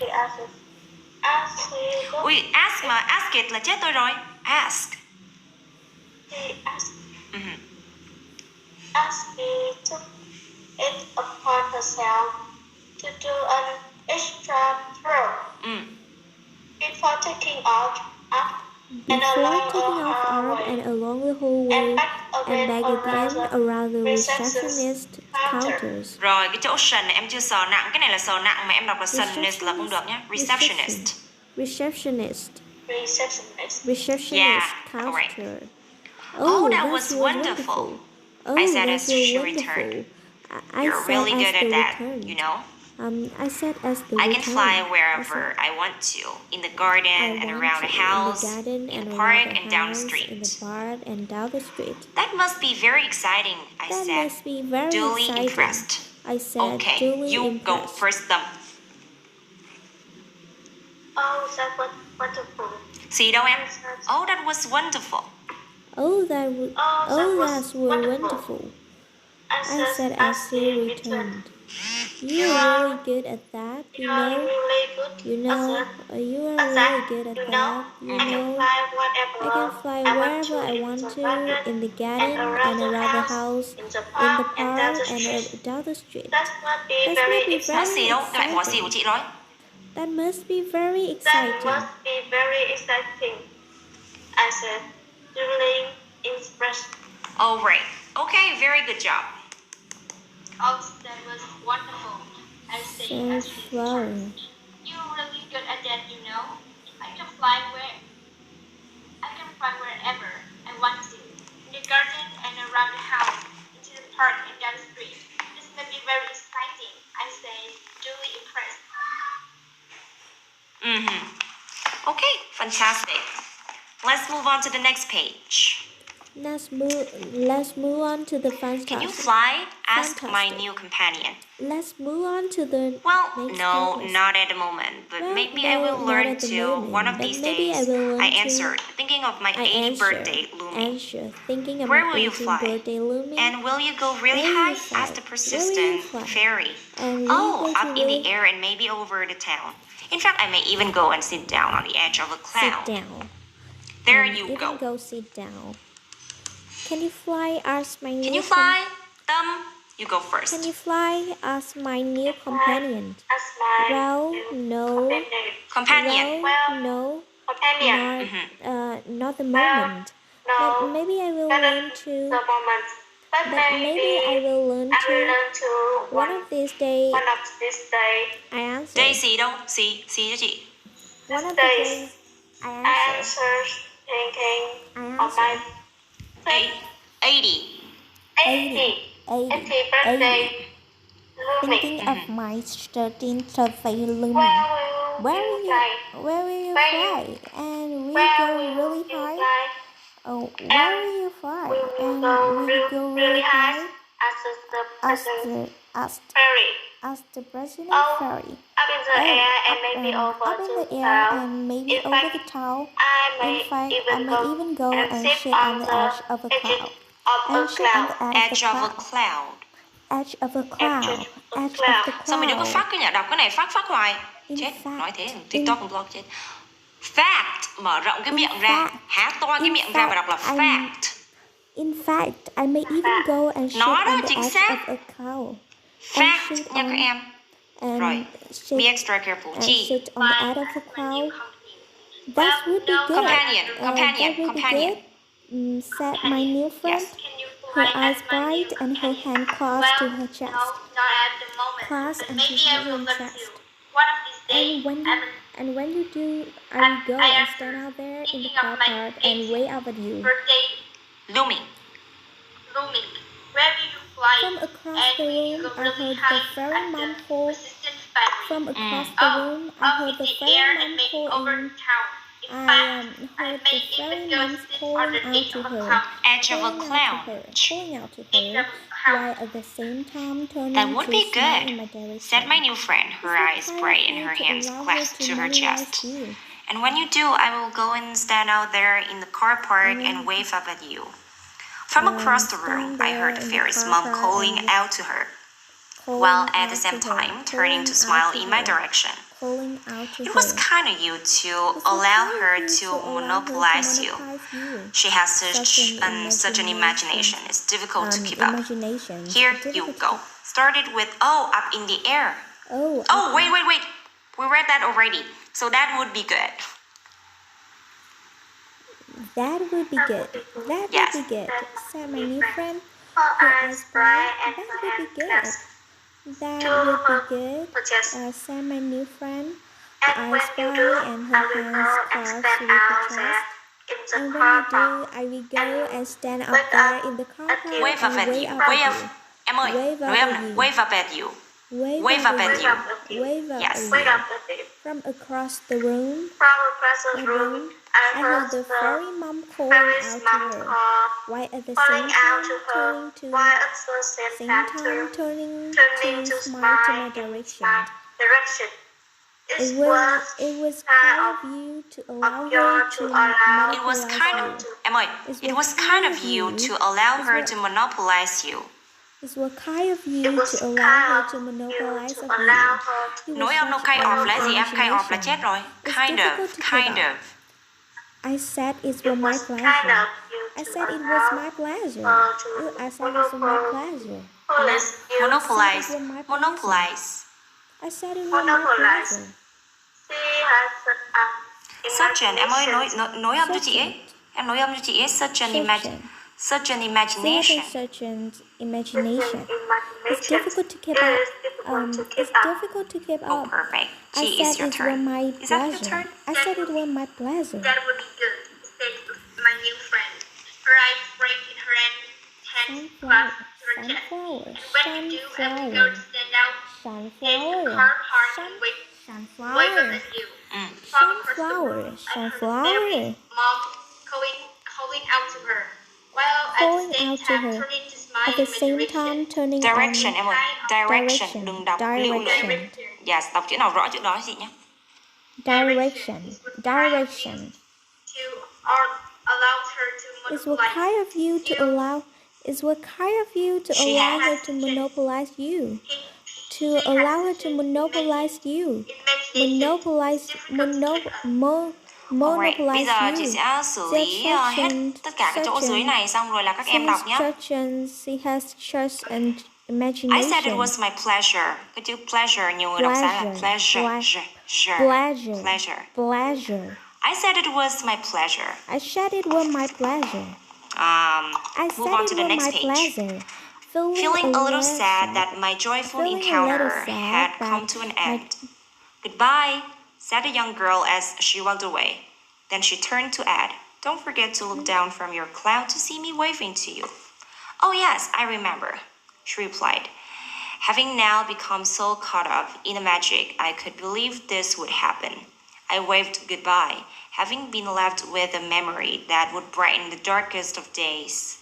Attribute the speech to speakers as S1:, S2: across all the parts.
S1: He asked. As he looked,
S2: Ui, ask mà ask it là chết tôi rồi. Ask.
S1: he asked.
S2: Mhm.
S1: As he took it upon herself to do an extra throw. Before taking off and
S3: along the hallway and back again around the receptionist counters.
S2: Rồi, cái chỗ sần này em chưa sờ nặng. Cái này là sờ nặng mà em đọc là sonist là cũng được nhé. Receptionist. Yeah,
S3: counter.
S2: Oh, that was wonderful. I said as she returned. You're really good at that, you know?
S3: I said as the
S2: I can fly wherever I want to, in the garden and around the house, in the park and down the street. That must be very exciting, I said, duly impressed. Okay, you go first then.
S1: Oh, that was wonderful.
S2: See đâu em? Oh, that was wonderful.
S3: That's wonderful. I said as he returned. You're really good at that, you know. You are really good at that, you know. I can fly wherever I want to, in the garden and around the house, in the park and down the street.
S1: That must be very exciting.
S2: Lại bỏ xì của chị rồi.
S3: That must be very exciting.
S1: That must be very exciting. I said, duly impressed.
S2: Oh, right. Okay, very good job.
S1: Oh, that was wonderful. I say as he returned. You're really good at that, you know. I can fly wherever I want to. In the garden and around the house, into the park and down the street. This may be very exciting. I say, duly impressed.
S2: Okay, fantastic. Let's move on to the next page.
S3: Let's move on to the fantastic.
S2: Can you fly? Asked my new companion.
S3: Let's move on to the
S2: Well, no, not at the moment, but maybe I will learn to one of these days. I answered, thinking of my 80th birthday looming. Where will you fly? And will you go really high? Asked the persistent fairy. Oh, up in the air and maybe over the town. In fact, I may even go and sit down on the edge of a cloud.
S3: Sit down.
S2: There you go.
S3: Go sit down. Can you fly? Asked my new
S2: Can you fly? You go first.
S3: Can you fly? Asked my new companion. Well, no.
S2: Companion.
S3: Well, no.
S1: Companion.
S3: Not the moment. But maybe I will learn to.
S1: But maybe
S3: I will learn to. One of these days. I answered.
S2: Day xì đâu? Xì cho chị.
S3: One of the days. I answered.
S1: Thinking of my
S2: 80
S1: birthday looming.
S3: Thinking of my 13th birthday looming. Where will you fly? And will you go really high? Oh, where will you fly? And will you go really high? Asked the president fairy.
S1: Up in the air and maybe
S3: over the town. In fact, I may even go and sit on the edge of a cloud.
S2: Edge of a cloud.
S3: Edge of the cloud.
S2: Sao mày đừng có phát cái nhà đọc cái này phát hoài. Chết, nói thế TikTok cùng blog chết. Fact, mở rộng cái miệng ra, há to cái miệng ra và đọc là fact.
S3: In fact, I may even go and sit on the edge of a cloud.
S2: Fact nha các em. Rồi, be extra careful. G.
S3: Sit on the edge of a cloud. That would be good.
S2: Companion.
S3: Said my new friend.
S2: Yes.
S3: Her eyes bright and her hand clasped to her chest. Clasped and to her chest. And when you do, I will go and stand out there in the car park and wave up at you.
S2: Looming.
S1: Where will you fly?
S3: From across the room, I heard the fairy mom call. From across the room, I heard the fairy mom calling. I heard the fairy mom calling out to her.
S2: Edge of a cloud.
S3: Calling out to her, while at the same time turning
S2: That would
S3: to
S2: be
S3: smile in my
S2: good,
S3: direction.
S2: said my new friend, her eyes bright and her hands clasped to her chest. And when you do, I will go and stand out there in the car park and wave up at you. From across the room, I heard the fairy's mom calling out to her, while at the same time turning to smile in my direction.
S3: calling out to
S2: It
S3: her.
S2: was kind of you to allow her to monopolize you. She has such an imagination. It's difficult to keep up. Here you go. Started with up in the air. Oh, wait. We read that already. So that would be good.
S3: That would be good. That
S2: Yes.
S3: would be good, said my new friend, who asked Brian. That would be good. That would be good, said my new friend, who asked Brian, and her hands clasped with her chest. And when you do, I will go and stand up there in the car park
S2: Wave up
S3: and
S2: at
S3: wave
S2: you.
S3: up at
S2: Wave.
S3: you.
S2: Em ơi, wave up at you.
S3: Wave up at you. Wave up
S2: Yes.
S3: at you. From across the room, I heard the fairy mom calling out to her, while at the same time turning to smile to my direction. It was kind of you to allow her to
S2: It was kind of,
S3: monopolize you.
S2: em ơi, it was kind of you to allow her to monopolize you.
S3: It was kind of you to allow her to monopolize of you.
S2: Nối âm nó kind of là gì em? Kind of là chết rồi. Kind of.
S3: I said it was my pleasure. I said it was my pleasure. I said it was my pleasure.
S2: Monopolize.
S3: I said it was my pleasure.
S2: Such an, em ơi, nối âm cho chị ấy. Em nối âm cho chị ấy. Such an imagination.
S3: Such an imagination. It's difficult to keep up.
S2: Oh, perfect.
S3: I
S2: G is
S3: said
S2: your
S3: it was
S2: turn.
S3: my
S2: Is that your
S3: pleasure.
S2: turn?
S3: I said it was my pleasure.
S1: That would be good, said my new friend. Her eyes bright in her hands clasped to her chest. And when you do, I will go to stand out in the car park and wave up at you. From across the room, I heard the fairy mom calling out to her, while at the same time turning to smile
S3: At the
S1: in my
S3: same
S1: direction.
S3: time turning
S2: Direction, em ơi. Direction.
S3: Direction.
S2: Đừng đọc lưu luyện. Yes, đọc chữ nào rõ chữ đó gì nhé.
S3: Direction.
S1: To allow her to
S3: It was kind of you to allow. It was kind of you to
S2: She
S3: allow
S2: has-
S3: her to monopolize you. To allow her to monopolize you. Monopolize
S2: Alright, bây giờ chị
S3: you.
S2: sẽ xử lý hết tất cả cái chỗ dưới này xong rồi là các em đọc nhé.
S3: She has trust and
S2: I
S3: imagination.
S2: said it was my pleasure. Cái chữ pleasure nhiều người đọc sai là pleasure.
S3: Pleasure.
S2: I said it was my pleasure.
S3: I said it was my pleasure.
S2: Move on to the next page. Feeling a little sad that my joyful encounter had come to an end. Goodbye, said the young girl as she walked away. Then she turned to add, don't forget to look down from your cloud to see me waving to you. Oh yes, I remember, she replied. Having now become so caught up in the magic, I could believe this would happen. I waved goodbye, having been left with a memory that would brighten the darkest of days.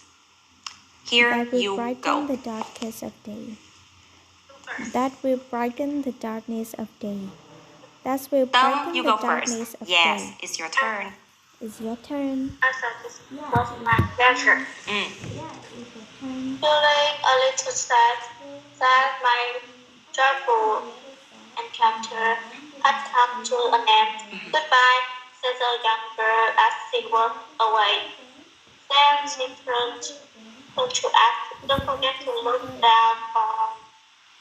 S2: Here you go.
S3: The darkest of day. That will brighten the darkness of day. That will brighten
S2: you
S3: the
S2: go
S3: darkness
S2: first.
S3: of
S2: Yes,
S3: day.
S2: it's your turn.
S3: It's your turn.
S1: I said this was my pleasure. Feeling a little sad that my joyful encounter had come to an end. Goodbye, said the young girl as she walked away. Then she turned to ask, don't forget to look down from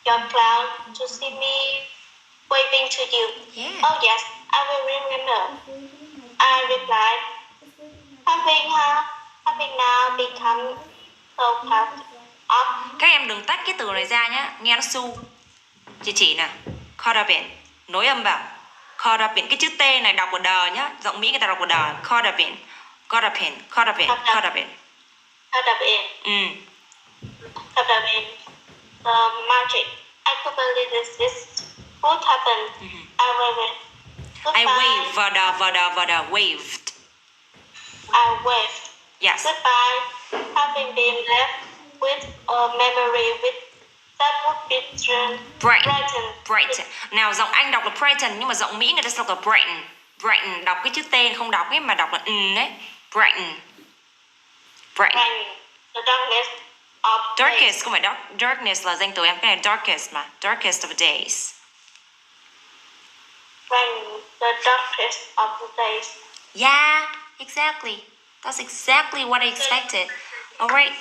S1: your cloud to see me waving to you.
S2: Yeah.
S1: Oh yes, I will remember. I replied, having now become so caught up.
S2: Các em đừng tách cái từ này ra nhé, nghe nó su. Chị chỉ nè, caught up in, nối âm vào. Caught up in, cái chữ T này đọc của đờ nhá, giọng Mỹ người ta đọc của đờ. Caught up in, caught up in, caught up in, caught up in.
S1: Caught up in. Caught up in the magic. I could believe this would happen. I waved.
S2: I waved, vada, waved.
S1: I waved.
S2: Yes.
S1: Goodbye, having been left with a memory that would be
S2: Brighten. Nào giọng Anh đọc là brighten nhưng mà giọng Mỹ người ta sẽ đọc là brighten. Brighten, đọc cái chữ T không đọc ấy mà đọc là đấy. Brighten.
S1: The darkness of
S2: Darkest, không phải darkness là danh từ em, cái này darkest mà. Darkest of days.
S1: rainy, the darkest of the days.
S2: Yeah, exactly. That's exactly what I expected. All right.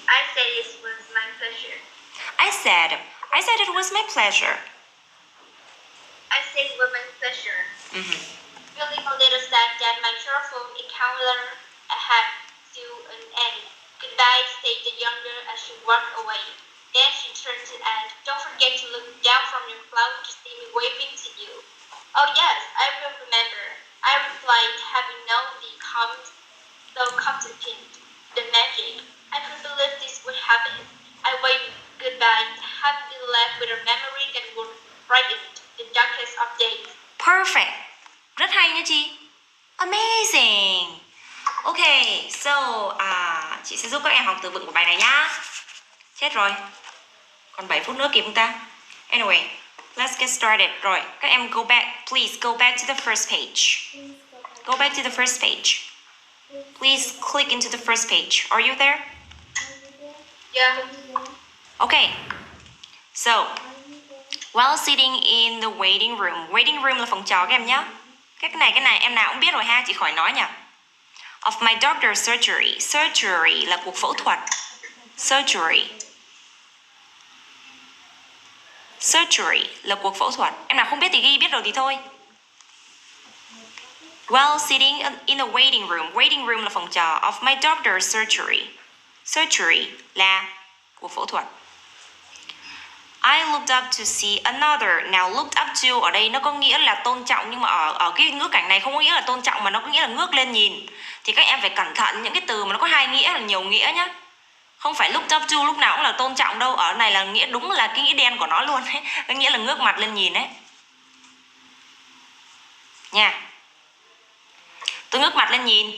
S1: I said it was my pleasure.
S2: I said it was my pleasure.
S1: I said it was my pleasure. Feeling a little sad that my cheerful encounter had to an end. Goodbye, said the younger as she walked away. Then she turned to add, don't forget to look down from your cloud to see me waving to you. Oh yes, I will remember. I replied, having known the competent, the magic. I couldn't believe this would happen. I waved goodbye, having been left with a memory that would brighten the darkest of days.
S2: Perfect. Rất hay nha chị. Amazing. Okay, so chị sẽ giúp các em học từ vựng của bài này nhá. Chết rồi. Còn 7 phút nữa kịp không ta? Anyway, let's get started. Rồi, các em go back. Please go back to the first page. Go back to the first page. Please click into the first page. Are you there?
S1: Yeah.
S2: Okay. So, while sitting in the waiting room là phòng chờ các em nhé. Cái này em nào cũng biết rồi ha, chị khỏi nói nhỉ. Of my doctor's surgery. Surgery là cuộc phẫu thuật. Surgery là cuộc phẫu thuật. Em nào không biết thì ghi, biết rồi thì thôi. While sitting in a waiting room là phòng chờ. Of my doctor's surgery. Surgery là cuộc phẫu thuật. I looked up to see another. Now looked up to ở đây nó có nghĩa là tôn trọng, nhưng mà ở cái ngữ cảnh này không có nghĩa là tôn trọng mà nó có nghĩa là ngước lên nhìn. Thì các em phải cẩn thận những cái từ mà nó có hai nghĩa là nhiều nghĩa nhá. Không phải looked up to lúc nào cũng là tôn trọng đâu. Ở này là nghĩa đúng là cái nghĩa đen của nó luôn ấy. Cái nghĩa là ngước mặt lên nhìn ấy. Nha. Tôi ngước mặt lên nhìn.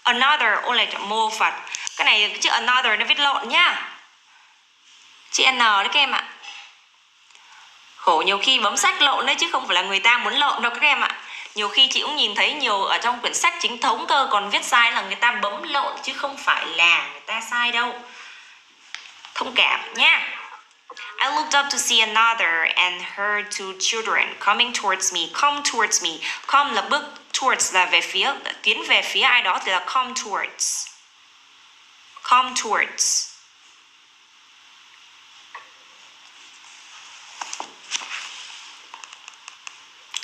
S2: Another, ô là mô Phật. Cái này chữ another nó viết lộn nhá. Chữ N đấy các em ạ. Khổ nhiều khi bấm sách lộn đấy chứ không phải là người ta muốn lộn đâu các em ạ. Nhiều khi chị cũng nhìn thấy nhiều ở trong quyển sách chính thống cơ, còn viết sai là người ta bấm lộn chứ không phải là người ta sai đâu. Thông cảm nhá. I looked up to see another and her two children coming towards me. Come towards me. Come là bước, towards là về phía, tiến về phía ai đó thì là come towards. Come towards.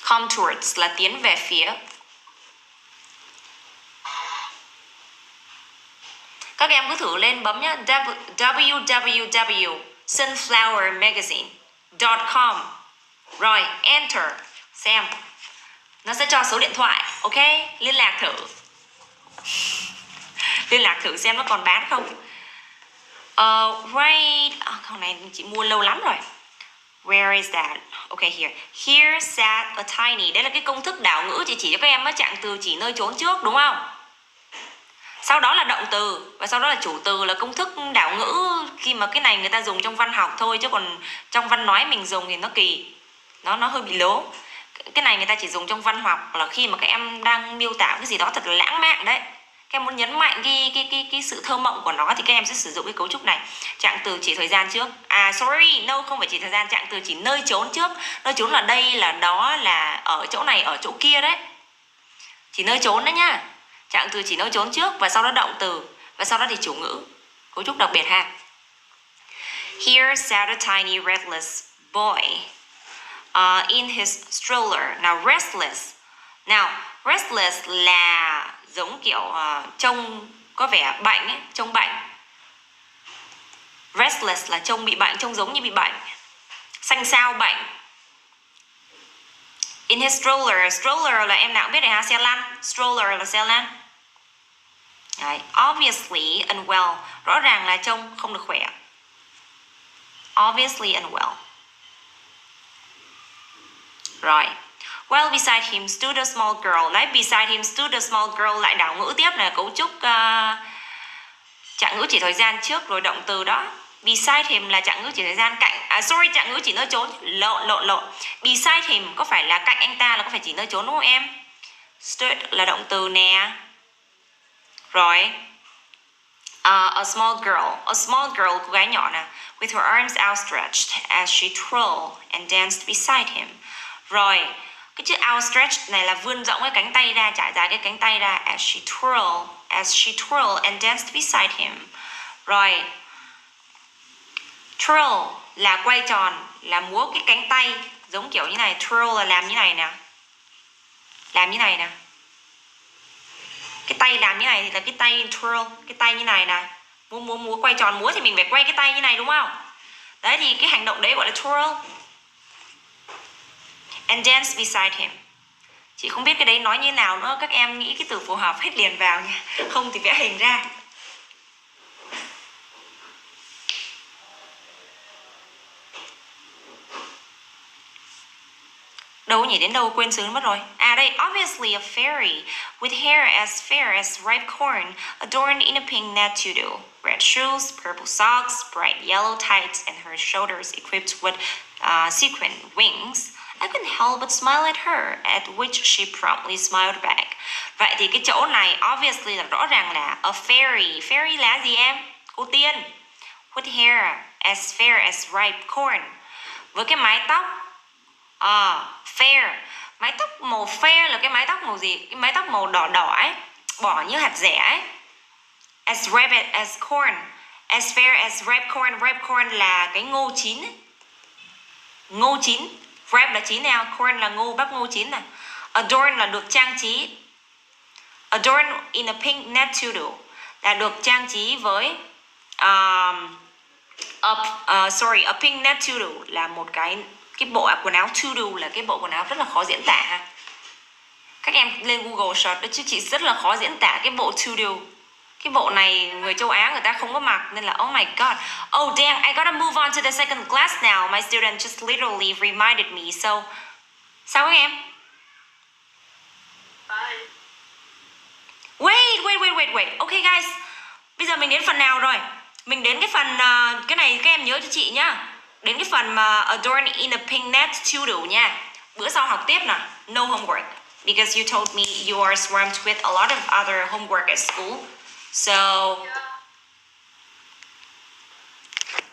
S2: Come towards là tiến về phía. Các em cứ thử lên bấm nhá. www.sunflowermagazine.com. Rồi, enter. Xem. Nó sẽ cho số điện thoại. Ok, liên lạc thử. Liên lạc thử xem nó còn bán không. Right. Con này chị mua lâu lắm rồi. Where is that? Okay, here. Here sat a tiny. Đây là cái công thức đảo ngữ chị chỉ cho các em á, trạng từ chỉ nơi trốn trước đúng không? Sau đó là động từ và sau đó là chủ từ là công thức đảo ngữ, khi mà cái này người ta dùng trong văn học thôi chứ còn trong văn nói mình dùng thì nó kỳ. Nó hơi bị lố. Cái này người ta chỉ dùng trong văn học là khi mà các em đang miêu tả cái gì đó thật là lãng mạn đấy. Các em muốn nhấn mạnh cái sự thơ mộng của nó thì các em sẽ sử dụng cái cấu trúc này. Trạng từ chỉ thời gian trước. Sorry, no, không phải chỉ thời gian, trạng từ chỉ nơi trốn trước. Nơi trốn là đây, là đó, là ở chỗ này, ở chỗ kia đấy. Chỉ nơi trốn đấy nhá. Trạng từ chỉ nơi trốn trước và sau đó động từ và sau đó thì chủ ngữ. Cấu trúc đặc biệt ha. Here sat a tiny restless boy in his stroller. Now restless. Nào, restless là giống kiểu trông có vẻ bệnh ấy, trông bệnh. Restless là trông bị bệnh, trông giống như bị bệnh. Xanh xao bệnh. In his stroller. Stroller là em nào cũng biết này ha, xe lăn. Stroller là xe lăn. Đấy, obviously unwell. Rõ ràng là trông không được khỏe. Obviously unwell. Rồi. Well, beside him stood a small girl. Đấy, beside him stood a small girl lại đảo ngữ tiếp là cấu trúc trạng ngữ chỉ thời gian trước rồi động từ đó. Beside him là trạng ngữ chỉ thời gian cạnh. Sorry, trạng ngữ chỉ nơi trốn. Lộn. Beside him có phải là cạnh anh ta, là có phải chỉ nơi trốn đúng không em? Stood là động từ nè. Rồi. A small girl, cô gái nhỏ nè, with her arms outstretched as she twirled and danced beside him. Rồi, cái chữ outstretched này là vươn rộng cái cánh tay ra, trải dài cái cánh tay ra, as she twirled and danced beside him. Rồi, twirl là quay tròn, là múa cái cánh tay, giống kiểu như này, twirl là làm như này nè. Làm như này nè. Cái tay làm như này thì là cái tay twirl, cái tay như này nè. Múa quay tròn, múa thì mình phải quay cái tay như này đúng không? Đấy thì cái hành động đấy gọi là twirl. And dance beside him. Chị không biết cái đấy nói như nào nữa, các em nghĩ cái từ phù hợp hết liền vào nha. Không thì vẽ hình ra. Đâu nhỉ, đến đâu quên xứ mất rồi. À đây, obviously a fairy with hair as fair as ripe corn, adorned in a pink net tutu, red shoes, purple socks, bright yellow tights, and her shoulders equipped with sequin wings. I couldn't help but smile at her, at which she promptly smiled back. Vậy thì cái chỗ này obviously là rõ ràng là a fairy. Fairy là gì em? Cô tiên. With hair as fair as ripe corn. Với cái mái tóc fair. Mái tóc màu fair là cái mái tóc màu gì? Cái mái tóc màu đỏ đỏ ấy, bỏ như hạt dẻ ấy. As ripe as corn. As fair as ripe corn. Ripe corn là cái ngô chín ấy. Ngô chín. Ripe là chín nào, corn là ngô, bắp ngô chín này. Adorn là được trang trí. Adorn in a pink net tutu là được trang trí với a pink net tutu là một cái bộ quần áo tutu là cái bộ quần áo rất là khó diễn tả. Các em lên Google search đó chứ chị rất là khó diễn tả cái bộ tutu. Cái bộ này người châu Á người ta không có mặc nên là oh my god. Oh damn, I gotta move on to the second class now. My student just literally reminded me. So, sao các em?
S1: Bye.
S2: Wait. Okay guys. Bây giờ mình đến phần nào rồi? Mình đến cái phần cái này các em nhớ cho chị nhá. Đến cái phần mà adorn in a pink net tutu nha. Bữa sau học tiếp nè. No homework. Because you told me you are swamped with a lot of other homework at school. So,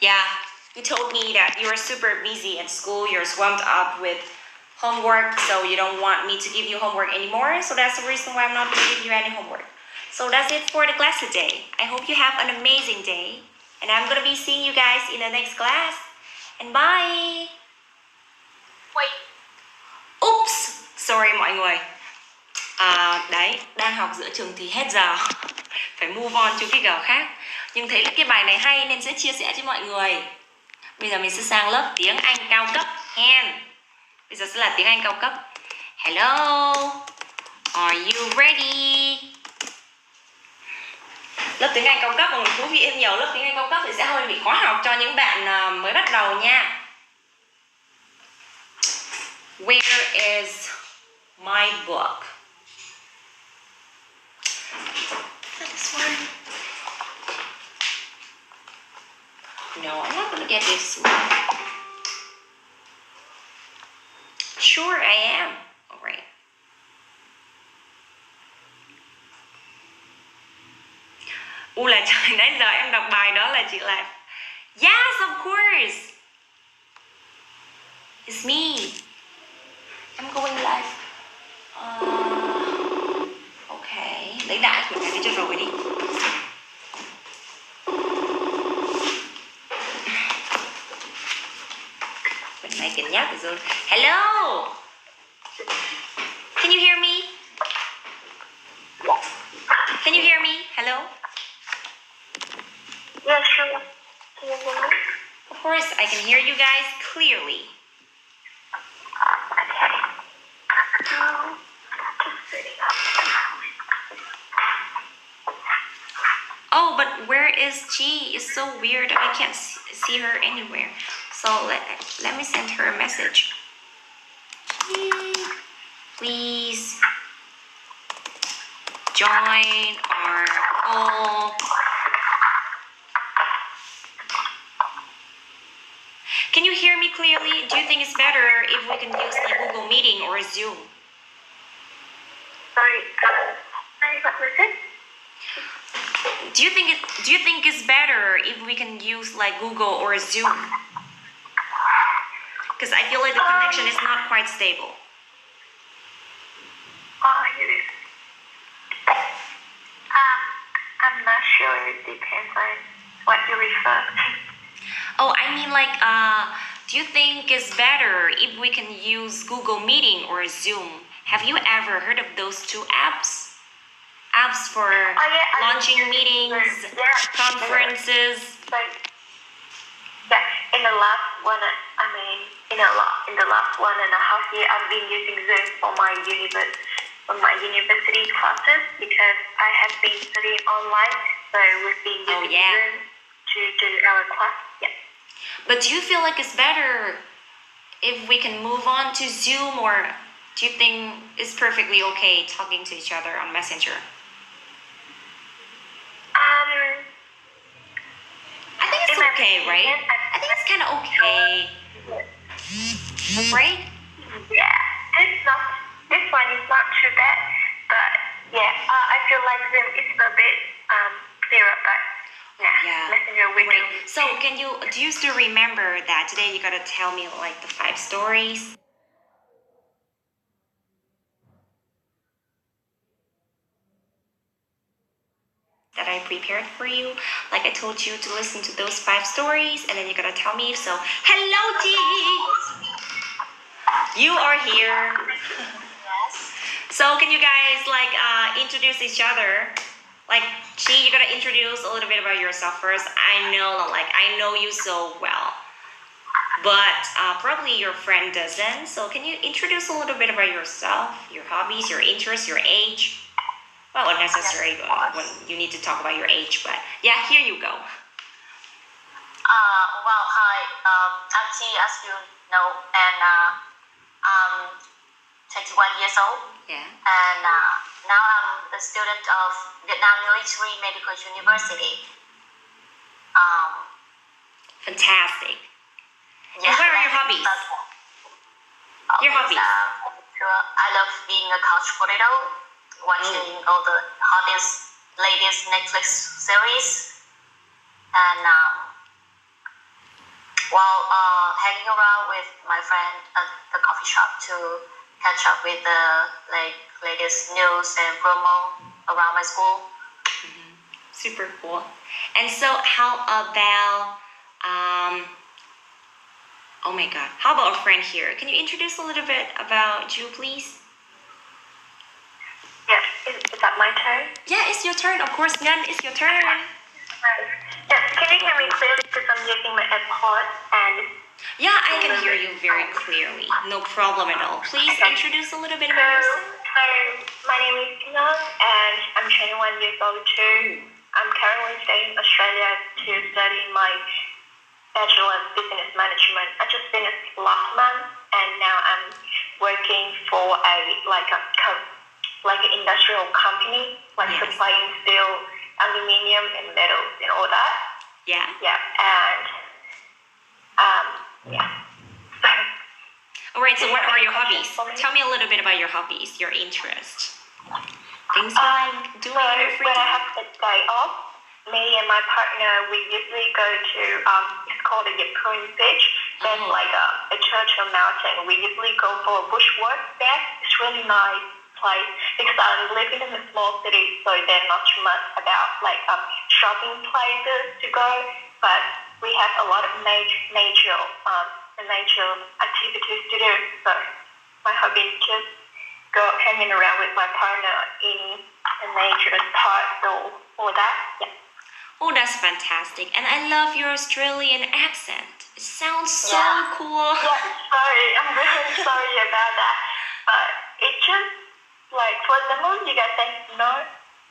S2: yeah, you told me that you are super busy at school. You're swamped up with homework. So you don't want me to give you homework anymore. So that's the reason why I'm not going to give you any homework. So that's it for the class today. I hope you have an amazing day. And I'm going to be seeing you guys in the next class. And bye.
S1: Wait.
S2: Oops, sorry mọi người. Đấy, đang học giữa trường thì hết giờ. Phải move on cho cái giờ khác. Nhưng thấy là cái bài này hay nên sẽ chia sẻ cho mọi người. Bây giờ mình sẽ sang lớp tiếng Anh cao cấp hen. Bây giờ sẽ là tiếng Anh cao cấp. Hello, are you ready? Lớp tiếng Anh cao cấp mọi người thú vị hơn nhiều. Lớp tiếng Anh cao cấp thì sẽ hơi bị khó học cho những bạn mới bắt đầu nha. Where is my book? This one. No, I'm not going to get this one. Sure, I am. All right. Là trời, nãy giờ em đọc bài đó là chị lại. Yes, of course. It's me. I'm going live. Okay. Lấy đại quyển này đi cho rồi đi. Quyển này kiến nhắc rồi. Hello. Can you hear me? Can you hear me? Hello.
S1: Yeah, sure. Can you hear me?
S2: Of course, I can hear you guys clearly. Oh, but where is Chi? It's so weird. I can't see her anywhere. So let me send her a message. Please join our call. Can you hear me clearly? Do you think it's better if we can use like Google Meeting or Zoom?
S1: Sorry, what was it?
S2: Do you think it's better if we can use like Google or Zoom? Because I feel like the connection is not quite stable.
S1: I'm not sure. It depends on what you refer.
S2: Oh, I mean like, do you think it's better if we can use Google Meeting or Zoom? Have you ever heard of those two apps? Apps for launching meetings, conferences.
S1: Yeah, in the last one, I mean, in the last 1.5 years, I've been using Zoom for my university classes because I have been studying online, so we've been using Zoom to do our class. Yeah.
S2: But do you feel like it's better if we can move on to Zoom, or do you think it's perfectly okay talking to each other on Messenger? I think it's okay, right? I think it's kind of okay, right?
S1: Yeah, this one is not too bad, but yeah, I feel like Zoom is a bit clearer, but Messenger will do.
S2: So do you still remember that today you gotta tell me like the 5 stories that I prepared for you? Like I told you to listen to those 5 stories, and then you gotta tell me if so. Hello, G! You are here.
S1: Yes.
S2: So can you guys like introduce each other? Like, Chi, you gotta introduce a little bit about yourself first. I know you so well, but probably your friend doesn't. So can you introduce a little bit about yourself, your hobbies, your interests, your age? Well, not necessary when you need to talk about your age, but yeah, here you go.
S1: Well, hi. I'm Chi, as you know, and I'm 21 years old.
S2: Yeah.
S1: And now I'm a student of Vietnam Military Medical University.
S2: Fantastic.
S1: Yeah,
S2: and what are your hobbies? Your hobbies?
S1: I love being a couch potato, watching all the hottest, latest Netflix series, and while hanging around with my friend at the coffee shop to catch up with the latest news and promo around my school.
S2: Super cool. And so how about oh my god, how about a friend here? Can you introduce a little bit about you, please?
S1: Yes, is that my turn?
S2: Yeah, it's your turn. Of course, Ngan, it's your turn.
S1: Yes, can you hear me clearly because I'm using my AirPods and...
S2: Yeah, I can hear you very clearly. No problem at all. Please introduce a little bit about yourself.
S1: So, my name is Young and I'm 21 years old too. I'm currently staying in Australia to study my Bachelor of Business Management. I just finished last month and now I'm working for an industrial company, supplying steel, aluminium and metals and all that.
S2: Yeah.
S1: Yeah, and yeah.
S2: All right, so what are your hobbies? Tell me a little bit about your hobbies, your interests. Things you like doing in your free
S1: time. When I
S2: time?
S1: have the day off, me and my partner, we usually go to, it's called a Yapun Beach. There's a church or mountain. We usually go for a bushwalk there. It's really nice place because I'm living in a small city, so there's not too much about shopping places to go, but we have a lot of nature activities to do. So my hobby is just go hanging around with my partner in the nature park or all that. Yeah.
S2: Oh, that's fantastic. And I love your Australian accent. It sounds so cool.
S1: Yeah, sorry. I'm really sorry about that. But it just, for example, you guys say no.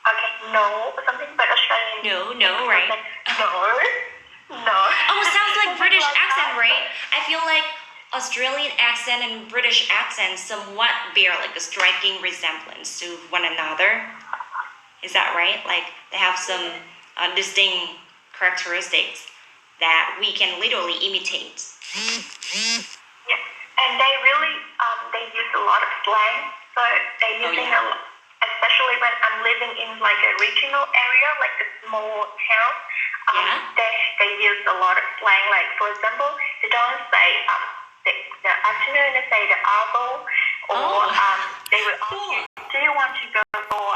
S1: Okay, no, or something, but Australian...
S2: No, right?
S1: No.
S2: Oh, sounds like British accent, right? I feel like Australian accent and British accent somewhat bear like a striking resemblance to one another. Is that right? Like they have some distinct characteristics that we can literally imitate.
S1: Yeah, and they really they use a lot of slang, so they're using especially especially when I'm living in like a regional area, like a small town. They use a lot of slang. Like for example, they don't say the afternoon, they say the avo, or they will